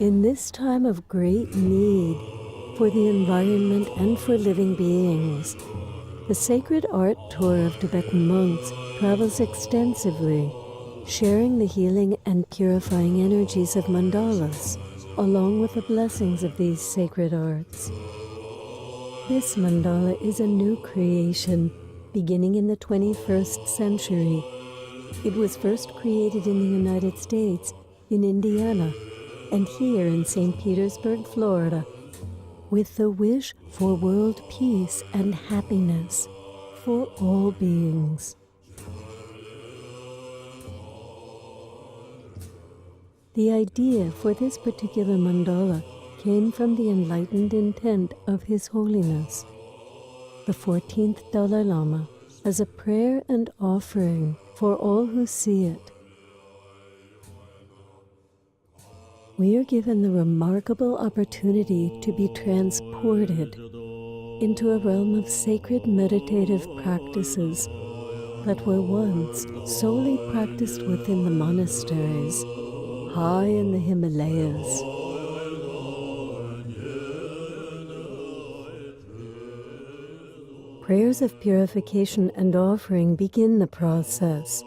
In this time of great need for the environment and for living beings, the Sacred Art Tour of Tibetan monks travels extensively, sharing the healing and purifying energies of mandalas, along with the blessings of these sacred arts. This mandala is a new creation beginning in the 21st century. It was first created in the United States, in Indiana, and here in St. Petersburg, Florida, with the wish for world peace and happiness for all beings. The idea for this particular mandala came from the enlightened intent of His Holiness, the 14th Dalai Lama, as a prayer and offering for all who see it. We are given the remarkable opportunity to be transported into a realm of sacred meditative practices that were once solely practiced within the monasteries, high in the Himalayas. Prayers of purification and offering begin the process,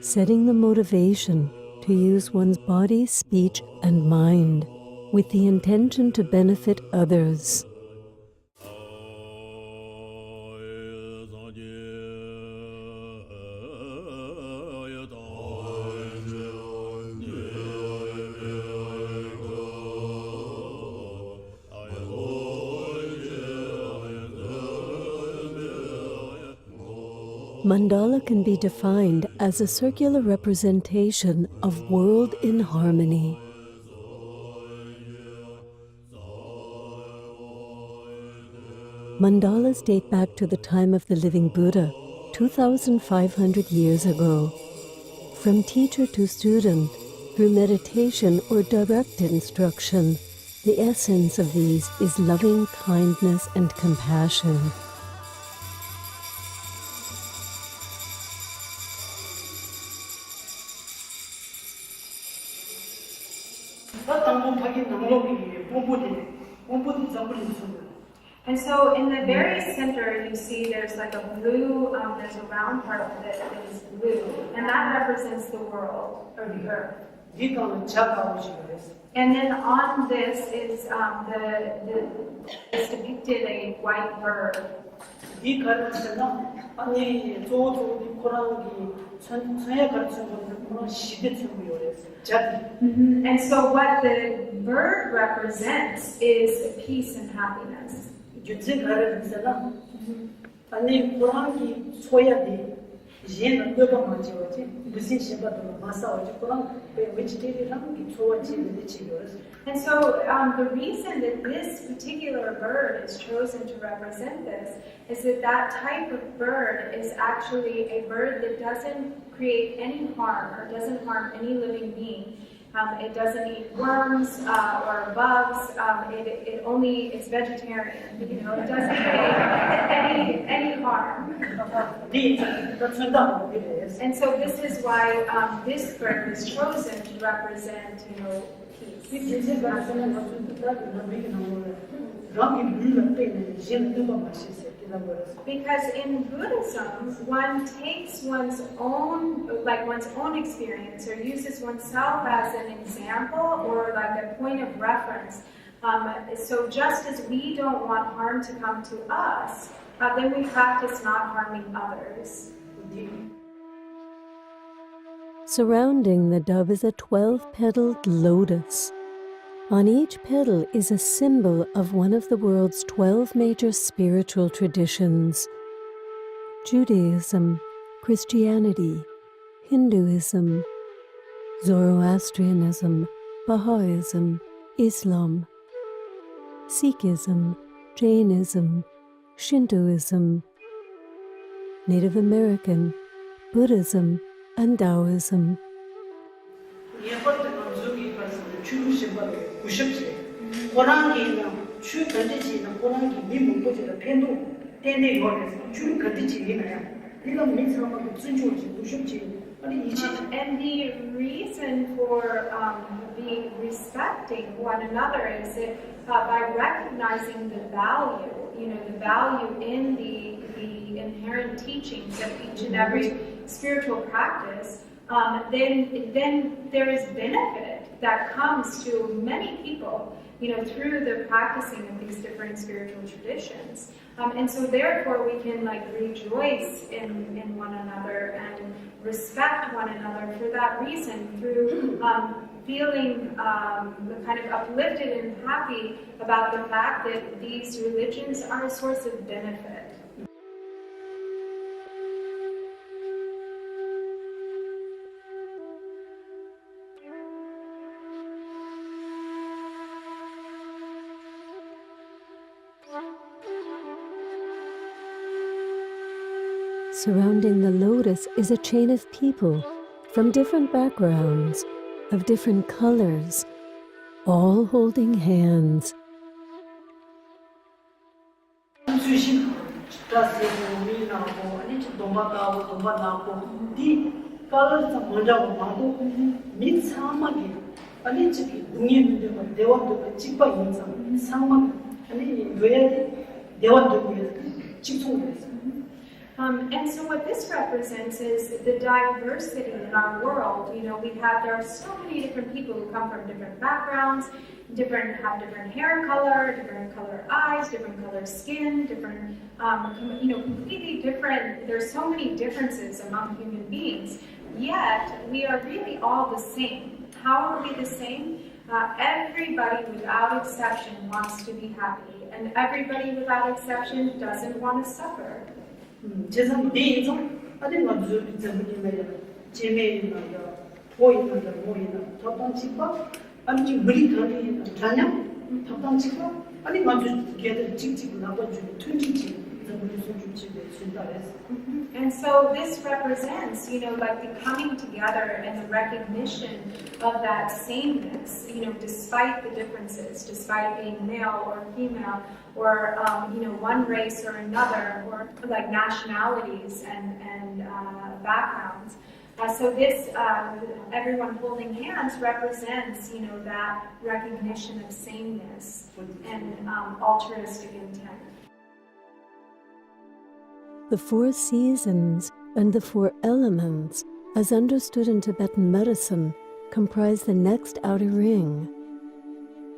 setting the motivation to use one's body, speech, and mind with the intention to benefit others. Mandala can be defined as a circular representation of world in harmony. Mandalas date back to the time of the living Buddha, 2,500 years ago. From teacher to student, through meditation or direct instruction, the essence of these is loving kindness and compassion. And so in the very center, you see there's like a blue, there's a round part that is blue, and that represents the world, or the earth. And then on this is it's depicted a white bird. And so what the bird represents is peace and happiness. And so the reason that this particular bird is chosen to represent this is that that type of bird is actually a bird that doesn't create any harm or doesn't harm any living being. It doesn't eat worms or bugs. It's vegetarian. You know, it doesn't create any harm. And so this is why this bird was chosen to represent, you know, peace. Because in Buddhism, one takes one's own experience or uses oneself as an example or like a point of reference. So just as we don't want harm to come to us, then we practice not harming others. Surrounding the dove is a 12-petaled lotus. On each petal is a symbol of one of the world's 12 major spiritual traditions: Judaism, Christianity, Hinduism, Zoroastrianism, Baha'ism, Islam, Sikhism, Jainism, Shintoism, Native American, Buddhism, and Taoism. And the reason for being respecting one another is that by recognizing the value, the value in the inherent teachings of each and every spiritual practice, then there is benefit that comes to many people, through the practicing of these different spiritual traditions. And so therefore we can rejoice in one another and respect one another for that reason, through feeling kind of uplifted and happy about the fact that these religions are a source of benefit. Surrounding the lotus is a chain of people from different backgrounds, of different colors, all holding hands. And so what this represents is the diversity in our world. There are so many different people who come from different backgrounds, have different hair color, different color eyes, different color skin, different, completely different. There's so many differences among human beings, yet we are really all the same. How are we the same? Everybody without exception wants to be happy, and everybody without exception doesn't want to suffer. 재산 내 인성 아니 맞죠 저기 제메이나 보이나 모이나 답답치고 아니 머리 털이 자냐 답답치고 아니 맞죠 걔들 찍찍 나가지고 퉁퉁치 And so this represents, the coming together and the recognition of that sameness, despite the differences, despite being male or female, or, one race or another, or nationalities and backgrounds. So this, everyone holding hands represents, that recognition of sameness and altruistic intent. The 4 seasons and the 4 elements, as understood in Tibetan medicine, comprise the next outer ring.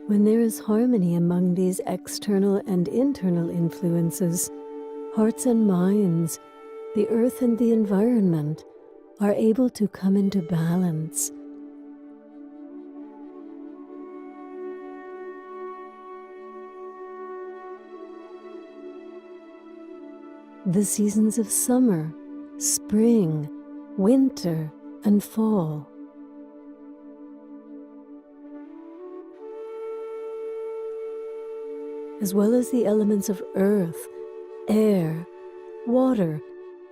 When there is harmony among these external and internal influences, hearts and minds, the earth and the environment, are able to come into balance. The seasons of summer, spring, winter, and fall. As well as the elements of earth, air, water,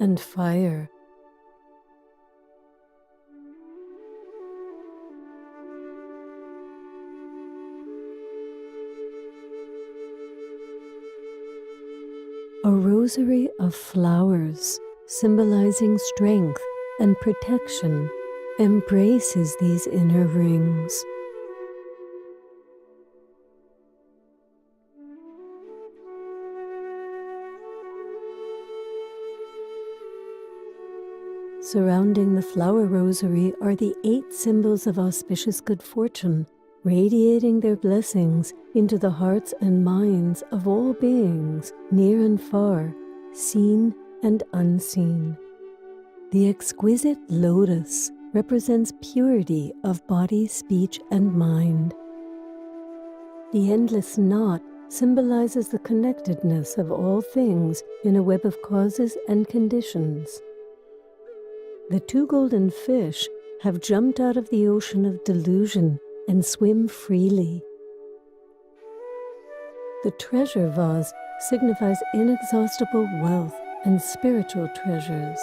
and fire. A rosary of flowers, symbolizing strength and protection, embraces these inner rings. Surrounding the flower rosary are the 8 symbols of auspicious good fortune, radiating their blessings into the hearts and minds of all beings, near and far, seen and unseen. The exquisite lotus represents purity of body, speech, and mind. The endless knot symbolizes the connectedness of all things in a web of causes and conditions. The 2 golden fish have jumped out of the ocean of delusion and swim freely. The treasure vase signifies inexhaustible wealth and spiritual treasures.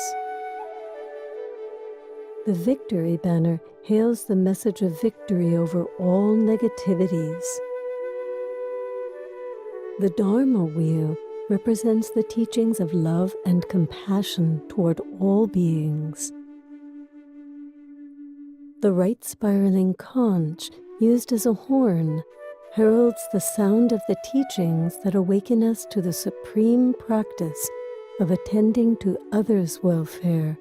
The victory banner hails the message of victory over all negativities. The Dharma wheel represents the teachings of love and compassion toward all beings. The right spiraling conch, used as a horn, heralds the sound of the teachings that awaken us to the supreme practice of attending to others' welfare.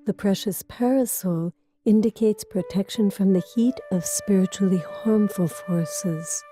The precious parasol indicates protection from the heat of spiritually harmful forces.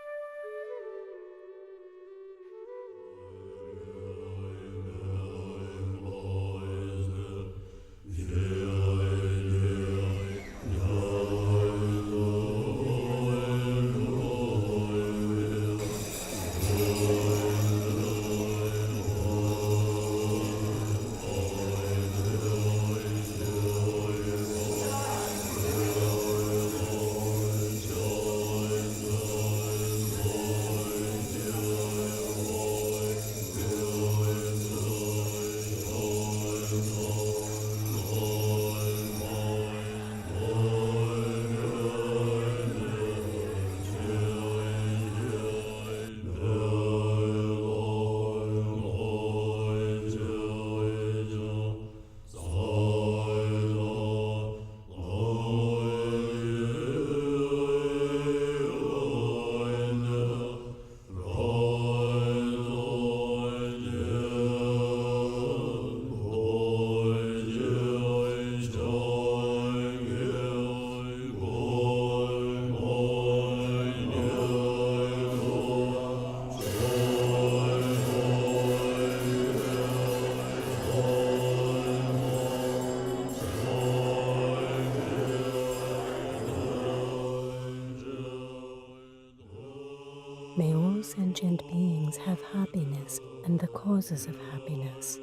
May all sentient beings have happiness and the causes of happiness.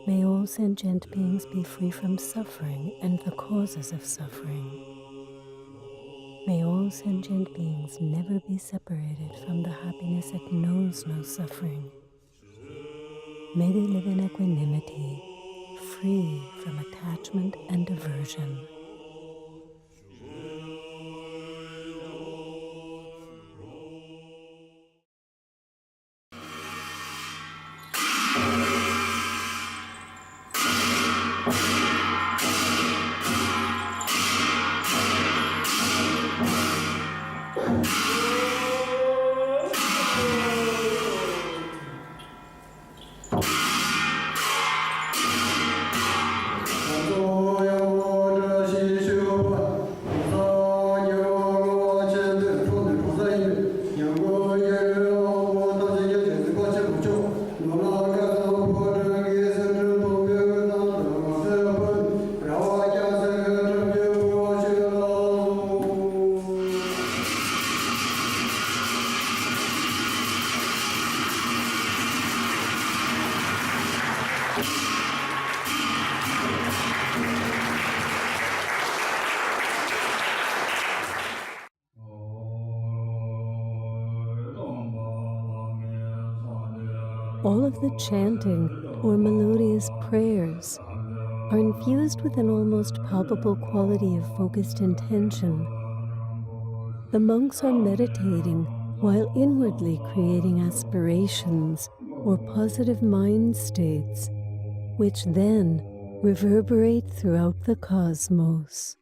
May all sentient beings be free from suffering and the causes of suffering. May all sentient beings never be separated from the happiness that knows no suffering. May they live in equanimity, free from attachment and aversion. All of the chanting or melodious prayers are infused with an almost palpable quality of focused intention. The monks are meditating while inwardly creating aspirations or positive mind states, which then reverberate throughout the cosmos.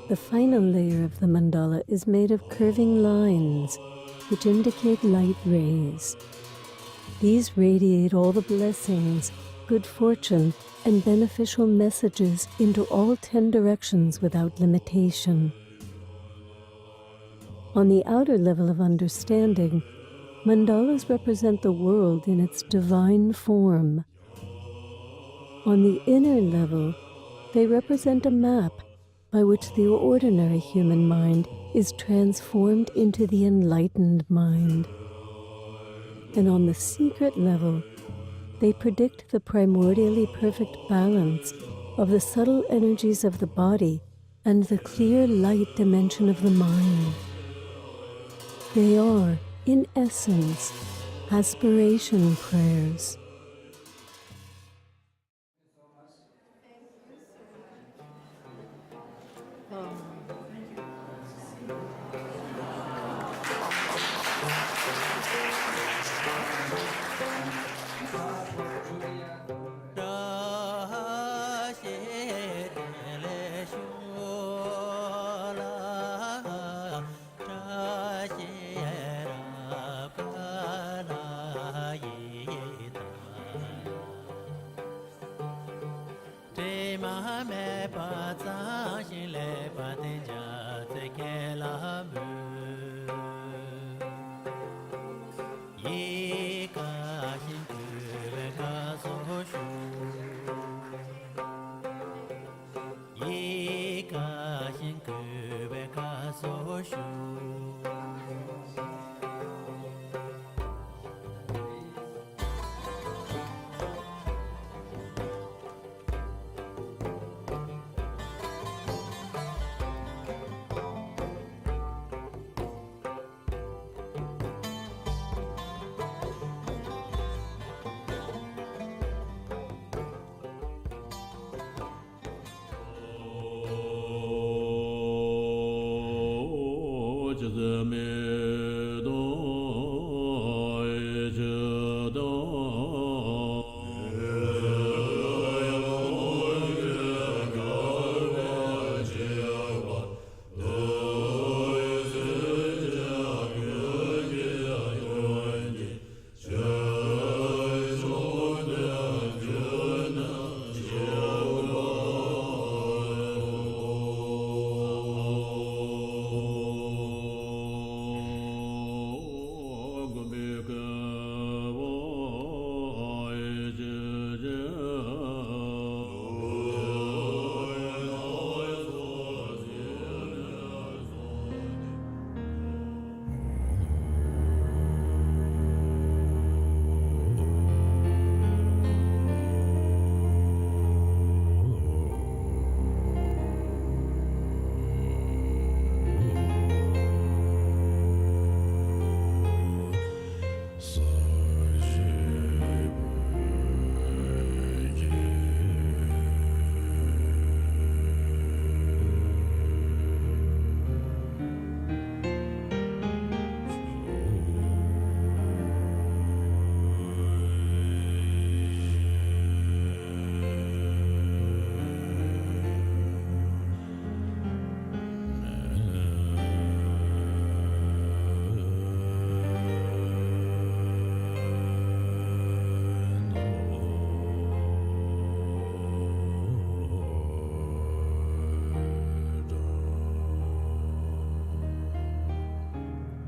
The final layer of the mandala is made of curving lines, which indicate light rays. These radiate all the blessings, good fortune, and beneficial messages into all 10 directions without limitation. On the outer level of understanding, mandalas represent the world in its divine form. On the inner level, they represent a map by which the ordinary human mind is transformed into the enlightened mind. And on the secret level, they predict the primordially perfect balance of the subtle energies of the body and the clear light dimension of the mind. They are, in essence, aspiration prayers.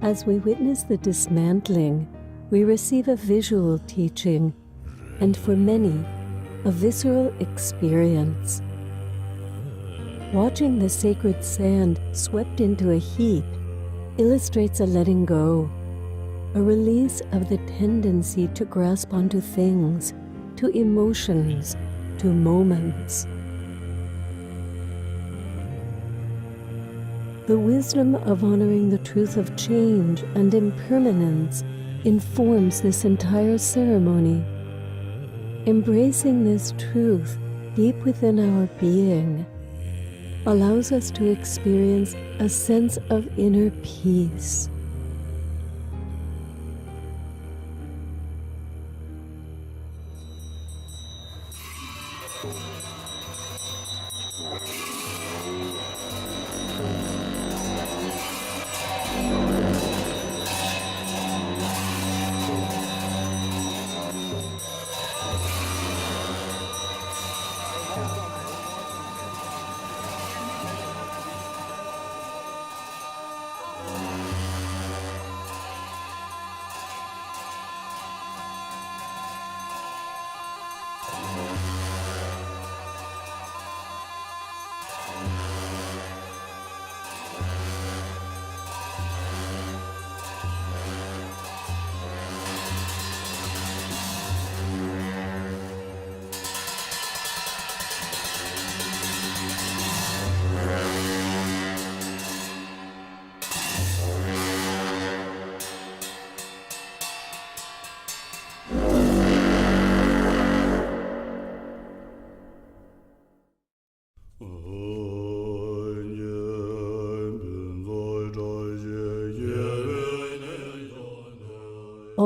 As we witness the dismantling, we receive a visual teaching, and for many, a visceral experience. Watching the sacred sand swept into a heap illustrates a letting go, a release of the tendency to grasp onto things, to emotions, to moments. The wisdom of honoring the truth of change and impermanence informs this entire ceremony. Embracing this truth deep within our being allows us to experience a sense of inner peace.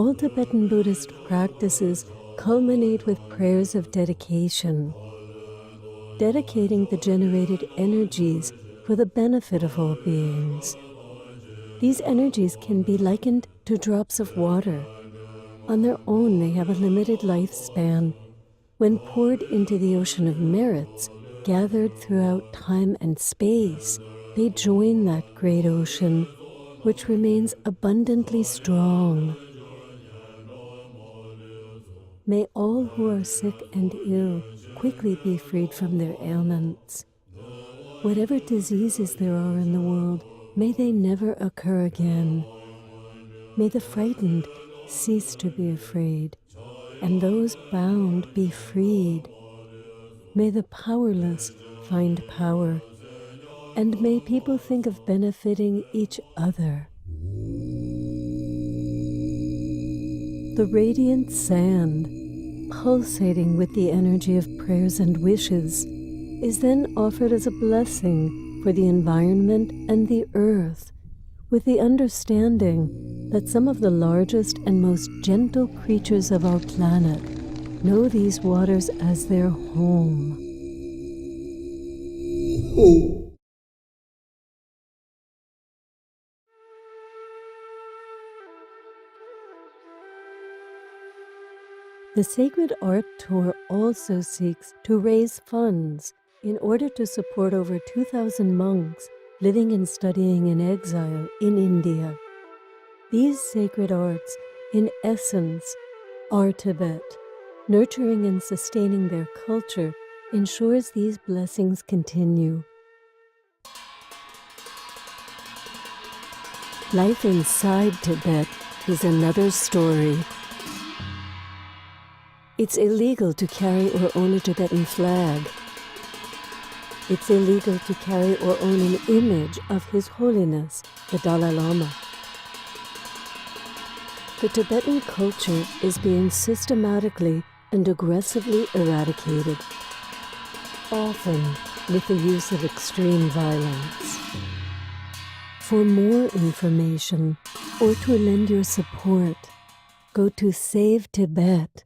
All Tibetan Buddhist practices culminate with prayers of dedication, dedicating the generated energies for the benefit of all beings. These energies can be likened to drops of water. On their own, they have a limited lifespan. When poured into the ocean of merits, gathered throughout time and space, they join that great ocean, which remains abundantly strong. May all who are sick and ill quickly be freed from their ailments. Whatever diseases there are in the world, may they never occur again. May the frightened cease to be afraid, and those bound be freed. May the powerless find power, and may people think of benefiting each other. The radiant sand, pulsating with the energy of prayers and wishes, is then offered as a blessing for the environment and the earth, with the understanding that some of the largest and most gentle creatures of our planet know these waters as their home. The Sacred Art Tour also seeks to raise funds in order to support over 2,000 monks living and studying in exile in India. These sacred arts, in essence, are Tibet. Nurturing and sustaining their culture ensures these blessings continue. Life inside Tibet is another story. It's illegal to carry or own a Tibetan flag. It's illegal to carry or own an image of His Holiness, the Dalai Lama. The Tibetan culture is being systematically and aggressively eradicated, often with the use of extreme violence. For more information or to lend your support, go to savetibet.org.